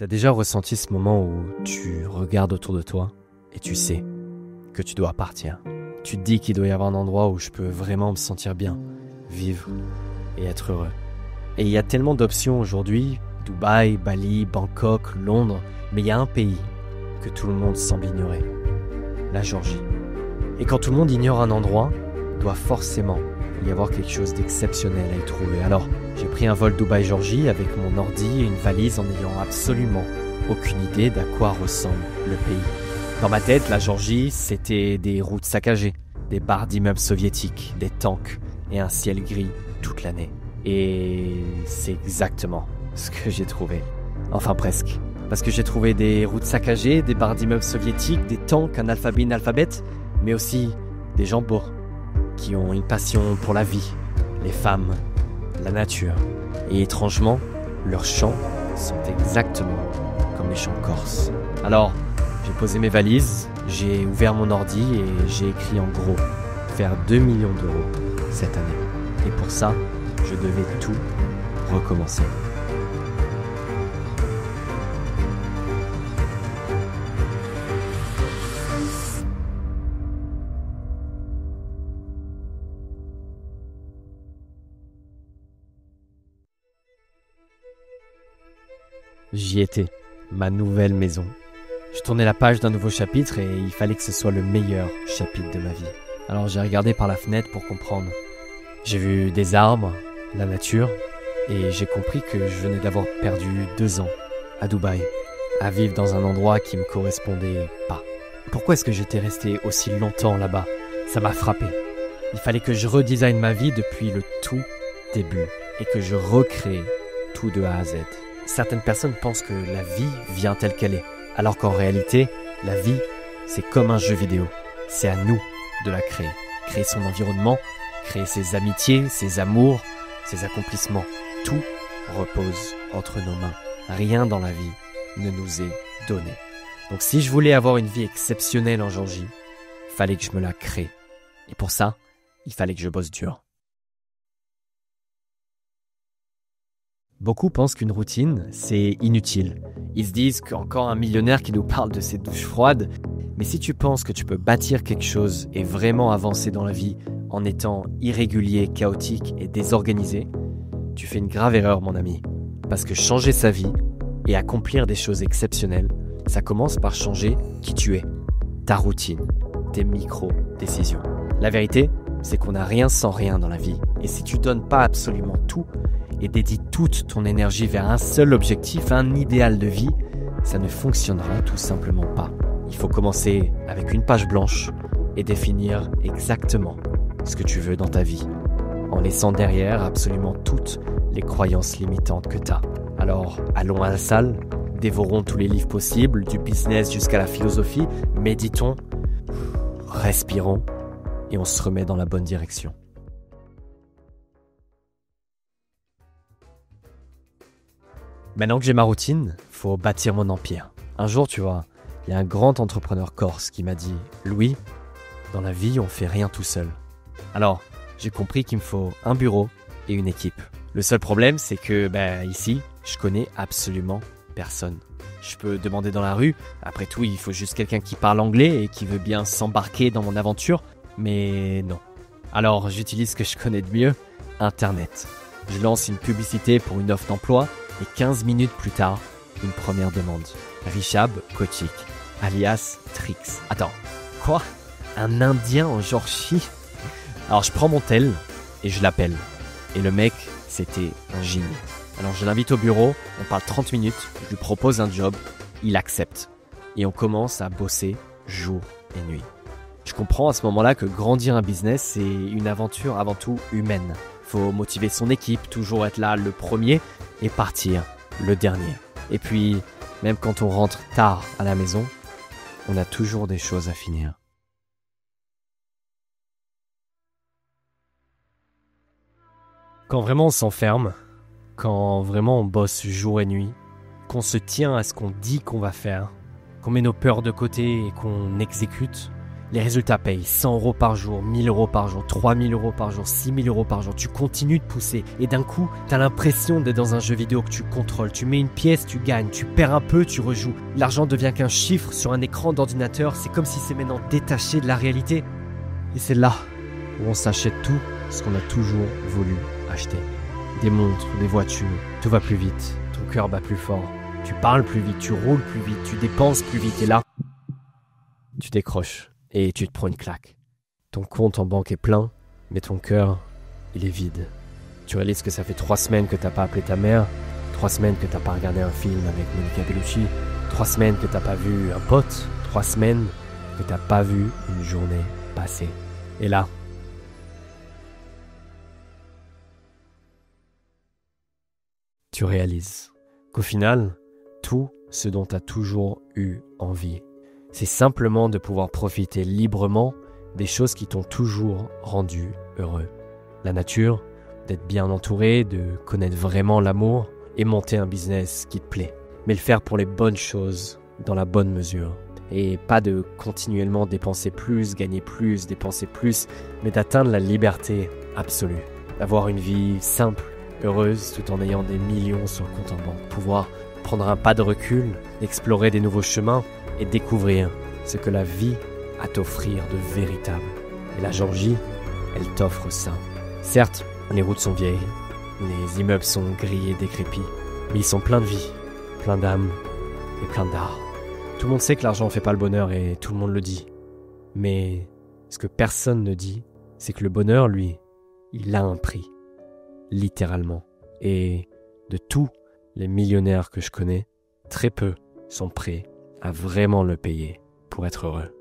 T'as déjà ressenti ce moment où tu regardes autour de toi et tu sais que tu dois partir. Tu te dis qu'il doit y avoir un endroit où je peux vraiment me sentir bien, vivre et être heureux. Et il y a tellement d'options aujourd'hui, Dubaï, Bali, Bangkok, Londres, mais il y a un pays que tout le monde semble ignorer, la Géorgie. Et quand tout le monde ignore un endroit, il doit forcément y avoir quelque chose d'exceptionnel à y trouver. Alors, j'ai pris un vol Dubaï-Géorgie avec mon ordi et une valise en n'ayant absolument aucune idée d'à quoi ressemble le pays. Dans ma tête, la Géorgie, c'était des routes saccagées, des barres d'immeubles soviétiques, des tanks et un ciel gris toute l'année. Et c'est exactement ce que j'ai trouvé. Enfin presque. Parce que j'ai trouvé des routes saccagées, des barres d'immeubles soviétiques, des tanks, un alphabet inalphabète, mais aussi des gens beaux qui ont une passion pour la vie, les femmes, la nature. Et étrangement, leurs chants sont exactement comme les chants corses. Alors, j'ai posé mes valises, j'ai ouvert mon ordi et j'ai écrit en gros faire 2 millions d'euros cette année. Et pour ça, je devais tout recommencer. J'y étais, ma nouvelle maison. Je tournais la page d'un nouveau chapitre et il fallait que ce soit le meilleur chapitre de ma vie. Alors j'ai regardé par la fenêtre pour comprendre. J'ai vu des arbres, la nature, et j'ai compris que je venais d'avoir perdu 2 ans à Dubaï, à vivre dans un endroit qui me correspondait pas. Pourquoi est-ce que j'étais resté aussi longtemps là-bas ? Ça m'a frappé. Il fallait que je redesign ma vie depuis le tout début et que je recrée tout de A à Z. Certaines personnes pensent que la vie vient telle qu'elle est, alors qu'en réalité, la vie, c'est comme un jeu vidéo. C'est à nous de la créer. Créer son environnement, créer ses amitiés, ses amours, ses accomplissements. Tout repose entre nos mains. Rien dans la vie ne nous est donné. Donc si je voulais avoir une vie exceptionnelle en Géorgie, il fallait que je me la crée. Et pour ça, il fallait que je bosse dur. Beaucoup pensent qu'une routine, c'est inutile. Ils se disent qu'encore un millionnaire qui nous parle de ses douches froides. Mais si tu penses que tu peux bâtir quelque chose et vraiment avancer dans la vie en étant irrégulier, chaotique et désorganisé, tu fais une grave erreur, mon ami. Parce que changer sa vie et accomplir des choses exceptionnelles, ça commence par changer qui tu es, ta routine, tes micro-décisions. La vérité, c'est qu'on n'a rien sans rien dans la vie. Et si tu donnes pas absolument tout, et dédie toute ton énergie vers un seul objectif, un idéal de vie, ça ne fonctionnera tout simplement pas. Il faut commencer avec une page blanche et définir exactement ce que tu veux dans ta vie, en laissant derrière absolument toutes les croyances limitantes que tu as. Alors, allons à la salle, dévorons tous les livres possibles, du business jusqu'à la philosophie, méditons, respirons et on se remet dans la bonne direction. Maintenant que j'ai ma routine, faut bâtir mon empire. Un jour, tu vois, il y a un grand entrepreneur corse qui m'a dit « Louis, dans la vie, on fait rien tout seul. » Alors, j'ai compris qu'il me faut un bureau et une équipe. Le seul problème, c'est que ici, je connais absolument personne. Je peux demander dans la rue, après tout, il faut juste quelqu'un qui parle anglais et qui veut bien s'embarquer dans mon aventure, mais non. Alors, j'utilise ce que je connais de mieux, Internet. Je lance une publicité pour une offre d'emploi, et 15 minutes plus tard, une première demande. Rishab Kochik, alias Trix. Attends, quoi ? Un Indien en Géorgie ? Alors je prends mon tel et je l'appelle. Et le mec, c'était un génie. Alors je l'invite au bureau, on parle 30 minutes, je lui propose un job, il accepte. Et on commence à bosser jour et nuit. Je comprends à ce moment-là que grandir un business, c'est une aventure avant tout humaine. Faut motiver son équipe, toujours être là le premier et partir le dernier. Et puis, même quand on rentre tard à la maison, on a toujours des choses à finir. Quand vraiment on s'enferme, quand vraiment on bosse jour et nuit, qu'on se tient à ce qu'on dit qu'on va faire, qu'on met nos peurs de côté et qu'on exécute, Les résultats payent 100 € par jour, 1000 € par jour, 3000 € par jour, 6000 € par jour. Tu continues de pousser et d'un coup, t'as l'impression d'être dans un jeu vidéo que tu contrôles. Tu mets une pièce, tu gagnes, tu perds un peu, tu rejoues. L'argent devient qu'un chiffre sur un écran d'ordinateur. C'est comme si c'est maintenant détaché de la réalité. Et c'est là où on s'achète tout ce qu'on a toujours voulu acheter. Des montres, des voitures, tout va plus vite, ton cœur bat plus fort. Tu parles plus vite, tu roules plus vite, tu dépenses plus vite et là, tu décroches. Et tu te prends une claque. Ton compte en banque est plein, mais ton cœur, il est vide. Tu réalises que ça fait 3 semaines que t'as pas appelé ta mère, 3 semaines que t'as pas regardé un film avec Monica Bellucci, 3 semaines que t'as pas vu un pote, 3 semaines que t'as pas vu une journée passer. Et là, tu réalises qu'au final, tout ce dont t'as toujours eu envie, c'est simplement de pouvoir profiter librement des choses qui t'ont toujours rendu heureux. La nature, d'être bien entouré, de connaître vraiment l'amour et monter un business qui te plaît. Mais le faire pour les bonnes choses, dans la bonne mesure. Et pas de continuellement dépenser plus, gagner plus, dépenser plus, mais d'atteindre la liberté absolue. D'avoir une vie simple, heureuse, tout en ayant des millions sur le compte en banque. Pouvoir prendre un pas de recul, explorer des nouveaux chemins, et découvrir ce que la vie a à t'offrir de véritable. Et la Georgie, elle t'offre ça. Certes, les routes sont vieilles, les immeubles sont gris et décrépits, mais ils sont pleins de vie, pleins d'âme et pleins d'art. Tout le monde sait que l'argent ne fait pas le bonheur et tout le monde le dit. Mais ce que personne ne dit, c'est que le bonheur, lui, il a un prix, littéralement. Et de tous les millionnaires que je connais, très peu sont prêts à vraiment le payer pour être heureux.